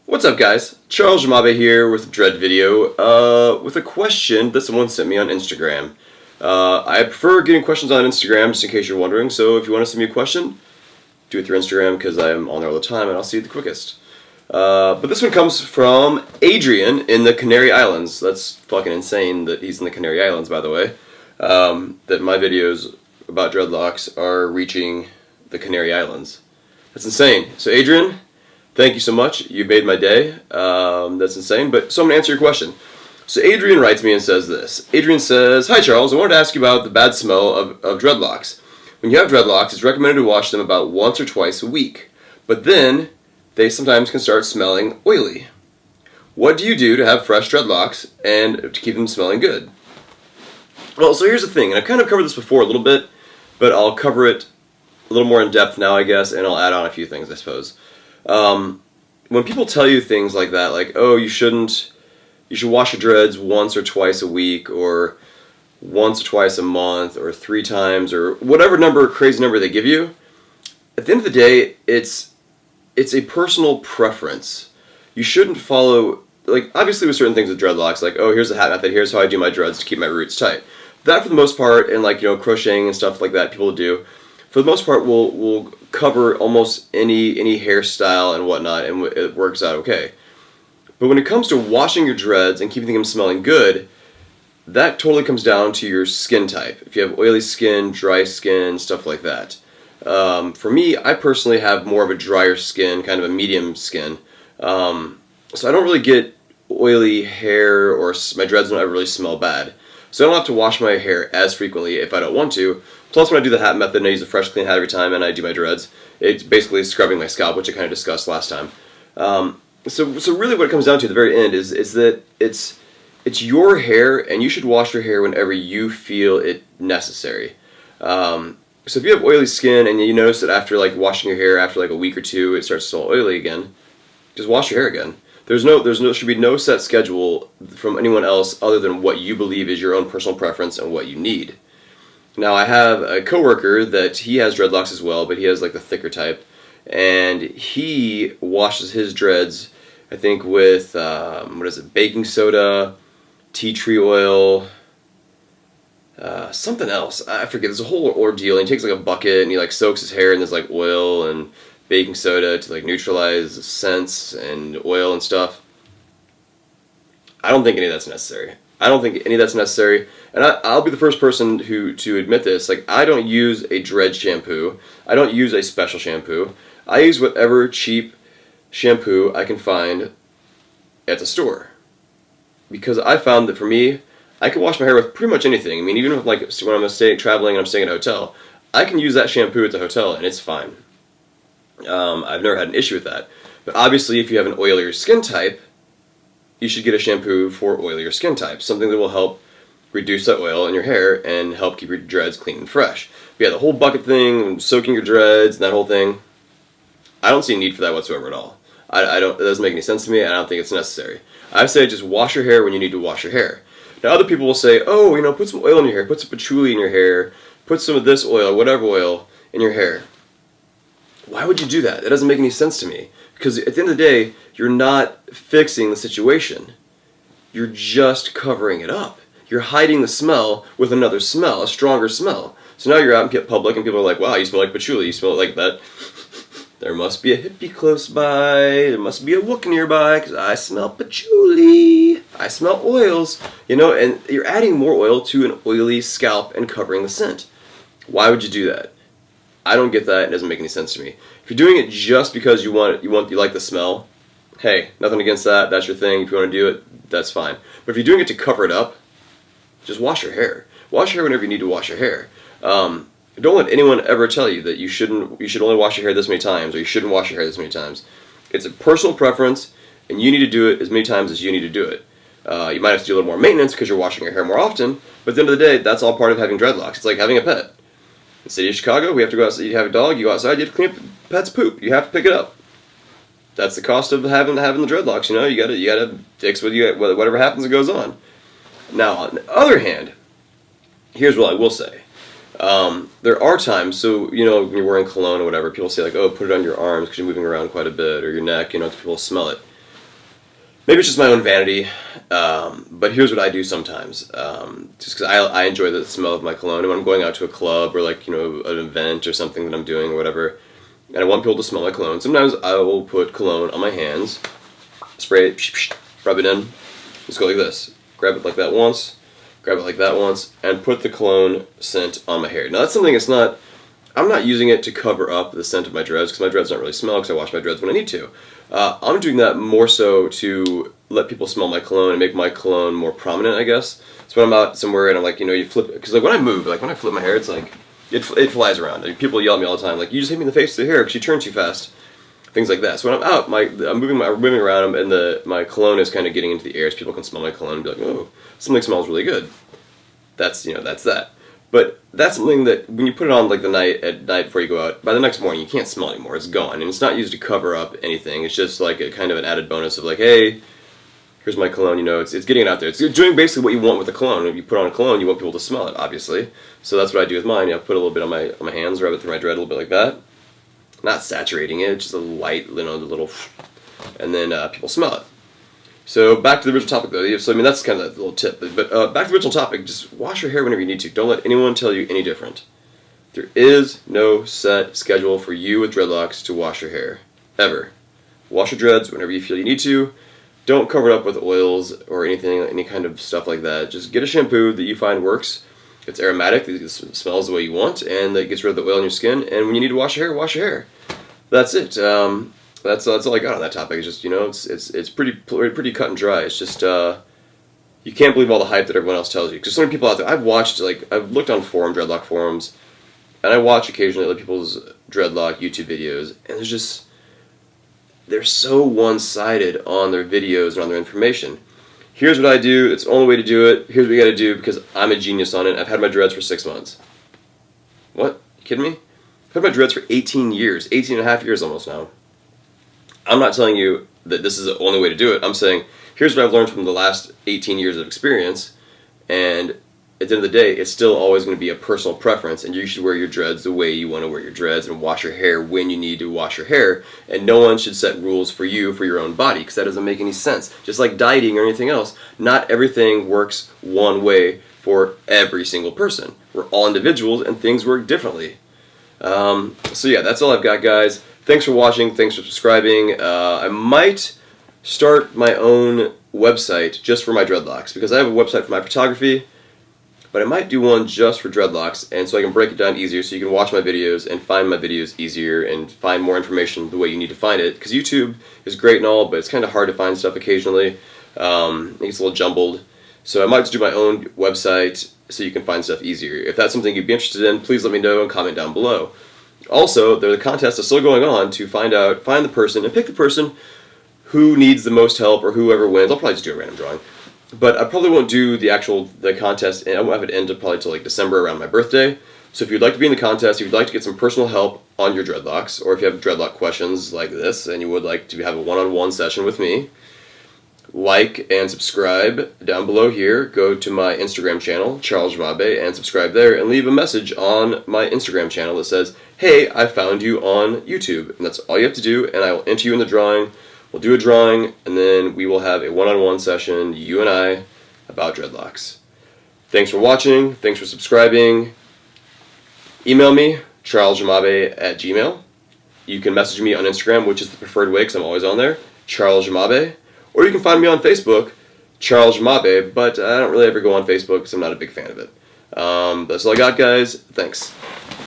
What's up, guys? Charles Jamabe here with Dread Video, with a question that someone sent me on Instagram. I prefer getting questions on Instagram, just in case you're wondering, so if you want to send me a question, do it through Instagram, because I'm on there all the time, and I'll see it the quickest. But this one comes from Adrian in the Canary Islands. That's fucking insane that he's in the Canary Islands, by the way. That my videos about dreadlocks are reaching the Canary Islands. That's insane. So Adrian, thank you so much. You made my day. That's insane. So I'm going to answer your question. So Adrian writes me and says this. Adrian says, "Hi Charles, I wanted to ask you about the bad smell of dreadlocks. When you have dreadlocks, it's recommended to wash them about once or twice a week. But then, they sometimes can start smelling oily. What do you do to have fresh dreadlocks and to keep them smelling good?" Well, so here's the thing, and I've kind of covered this before a little bit, but I'll cover it a little more in depth now, I guess, and I'll add on a few things, I suppose. When people tell you things like that, like, oh, you should wash your dreads once or twice a week, or once or twice a month, or 3 times, or whatever crazy number they give you, at the end of the day, it's a personal preference. You shouldn't follow, like, obviously with certain things with dreadlocks, like, oh, here's the hat method, here's how I do my dreads to keep my roots tight. That, for the most part, and like, crocheting and stuff like that people do, for the most part, will cover almost any hairstyle and whatnot, and it works out okay. But when it comes to washing your dreads and keeping them smelling good, that totally comes down to your skin type. If you have oily skin, dry skin, stuff like that. For me, I personally have more of a drier skin, kind of a medium skin. So I don't really get oily hair, or my dreads don't ever really smell bad. So I don't have to wash my hair as frequently if I don't want to. Plus, when I do the hat method and I use a fresh, clean hat every time and I do my dreads, it's basically scrubbing my scalp, which I kind of discussed last time. So really what it comes down to at the very end is that it's your hair, and you should wash your hair whenever you feel it necessary. So if you have oily skin and you notice that after like washing your hair after like a week or two it starts to smell oily again, just wash your hair again. Should be no set schedule from anyone else other than what you believe is your own personal preference and what you need. Now, I have a coworker that he has dreadlocks as well, but he has like the thicker type, and he washes his dreads, I think, with baking soda, tea tree oil, something else. I forget. There's a whole ordeal. And he takes like a bucket and he like soaks his hair in this like oil and baking soda to like neutralize scents and oil and stuff. I don't think any of that's necessary. And I'll be the first person to admit this. Like, I don't use a dread shampoo. I don't use a special shampoo. I use whatever cheap shampoo I can find at the store. Because I found that for me, I can wash my hair with pretty much anything. I mean, even if, like, when I'm traveling and I'm staying at a hotel, I can use that shampoo at the hotel and it's fine. I've never had an issue with that. But obviously, if you have an oilier skin type, you should get a shampoo for oilier skin type. Something that will help reduce that oil in your hair and help keep your dreads clean and fresh. But yeah, the whole bucket thing, soaking your dreads, and that whole thing, I don't see a need for that whatsoever at all. It doesn't make any sense to me, and I don't think it's necessary. I say just wash your hair when you need to wash your hair. Now, other people will say, oh, put some oil in your hair, put some patchouli in your hair, put some of this oil, whatever oil, in your hair. Why would you do that? That doesn't make any sense to me. Because at the end of the day, you're not fixing the situation. You're just covering it up. You're hiding the smell with another smell, a stronger smell. So now you're out in public and people are like, wow, you smell like patchouli, you smell like that. There must be a hippie close by, there must be a Wookiee nearby, because I smell patchouli. I smell oils. And you're adding more oil to an oily scalp and covering the scent. Why would you do that? I don't get that. It doesn't make any sense to me. If you're doing it just because you like the smell, hey, nothing against that. That's your thing. If you want to do it, that's fine. But if you're doing it to cover it up, just wash your hair. Wash your hair whenever you need to wash your hair. Don't let anyone ever tell you that you should only wash your hair this many times, or you shouldn't wash your hair this many times. It's a personal preference, and you need to do it as many times as you need to do it. You might have to do a little more maintenance because you're washing your hair more often, but at the end of the day, that's all part of having dreadlocks. It's like having a pet. In the city of Chicago, we have to go outside. You have a dog, you go outside, you have to clean up the pet's poop. You have to pick it up. That's the cost of having the dreadlocks. You gotta fix whatever happens, it goes on. Now, on the other hand, here's what I will say. There are times, so, when you're wearing cologne or whatever, people say like, oh, put it on your arms because you're moving around quite a bit, or your neck, because people smell it. maybe it's just my own vanity, but here's what I do sometimes. Just because I enjoy the smell of my cologne, and when I'm going out to a club or like an event or something that I'm doing or whatever, and I want people to smell my cologne. Sometimes I will put cologne on my hands, spray it, rub it in, just go like this. Grab it like that once, grab it like that once, and put the cologne scent on my hair. Now that's something I'm not using it to cover up the scent of my dreads, because my dreads don't really smell because I wash my dreads when I need to. I'm doing that more so to let people smell my cologne and make my cologne more prominent, I guess. So when I'm out somewhere and I'm like, you flip it, because like when I move, like when I flip my hair, it's like, it flies around. Like, people yell at me all the time, like, you just hit me in the face with the hair because you turn too fast. Things like that. So when I'm out, I'm moving around, and my cologne is kind of getting into the air, so people can smell my cologne and be like, oh, something smells really good. That's that. But that's something that when you put it on like at night before you go out, by the next morning you can't smell it anymore. It's gone, and it's not used to cover up anything. It's just like a kind of an added bonus of like, hey, here's my cologne. It's getting it out there. It's doing basically what you want with a cologne. If you put on a cologne, you want people to smell it, obviously. So that's what I do with mine. I put a little bit on my hands, rub it through my dread a little bit like that. Not saturating it, just a light, little, and then people smell it. So back to the original topic, though. So that's kind of the little tip. But back to the original topic. Just wash your hair whenever you need to. Don't let anyone tell you any different. There is no set schedule for you with dreadlocks to wash your hair, ever. Wash your dreads whenever you feel you need to. Don't cover it up with oils or anything, any kind of stuff like that. Just get a shampoo that you find works. It's aromatic, it smells the way you want, and it gets rid of the oil in your skin. And when you need to wash your hair. That's it. That's all I got on that topic. It's just it's pretty cut and dry. It's just you can't believe all the hype that everyone else tells you. Because so many people out there, I've looked on dreadlock forums, and I watch occasionally other people's dreadlock YouTube videos, and they're so one-sided on their videos and on their information. Here's what I do, it's the only way to do it, here's what you gotta do because I'm a genius on it. I've had my dreads for 6 months. What? You kidding me? I've had my dreads for 18 years, 18 and a half years almost now. I'm not telling you that this is the only way to do it. I'm saying, here's what I've learned from the last 18 years of experience, and at the end of the day, it's still always going to be a personal preference, and you should wear your dreads the way you want to wear your dreads and wash your hair when you need to wash your hair, and no one should set rules for you for your own body, because that doesn't make any sense. Just like dieting or anything else, not everything works one way for every single person. We're all individuals, and things work differently. So yeah, that's all I've got, guys. Thanks for watching, thanks for subscribing. I might start my own website just for my dreadlocks, because I have a website for my photography, but I might do one just for dreadlocks, and so I can break it down easier so you can watch my videos and find my videos easier and find more information the way you need to find it. Because YouTube is great and all, but it's kind of hard to find stuff occasionally. It gets a little jumbled. So I might just do my own website so you can find stuff easier. If that's something you'd be interested in, please let me know and comment down below. Also, the contest is still going on to find the person, and pick the person who needs the most help, or whoever wins. I'll probably just do a random drawing. But I probably won't do the contest, and I won't have it end probably till like December around my birthday. So if you'd like to be in the contest, if you'd like to get some personal help on your dreadlocks, or if you have dreadlock questions like this, and you would like to have a one-on-one session with me, like and subscribe down below here. Go to my Instagram channel, Charles Jamabe, and subscribe there, and leave a message on my Instagram channel that says, hey, I found you on YouTube. And that's all you have to do, and I will enter you in the drawing. We'll do a drawing, and then we will have a one-on-one session, you and I, about dreadlocks. Thanks for watching. Thanks for subscribing. Email me, charlesjamabe@gmail.com. You can message me on Instagram, which is the preferred way because I'm always on there, Charles Jamabe. Or you can find me on Facebook, Charles Jamabe, but I don't really ever go on Facebook because I'm not a big fan of it. That's all I got, guys. Thanks.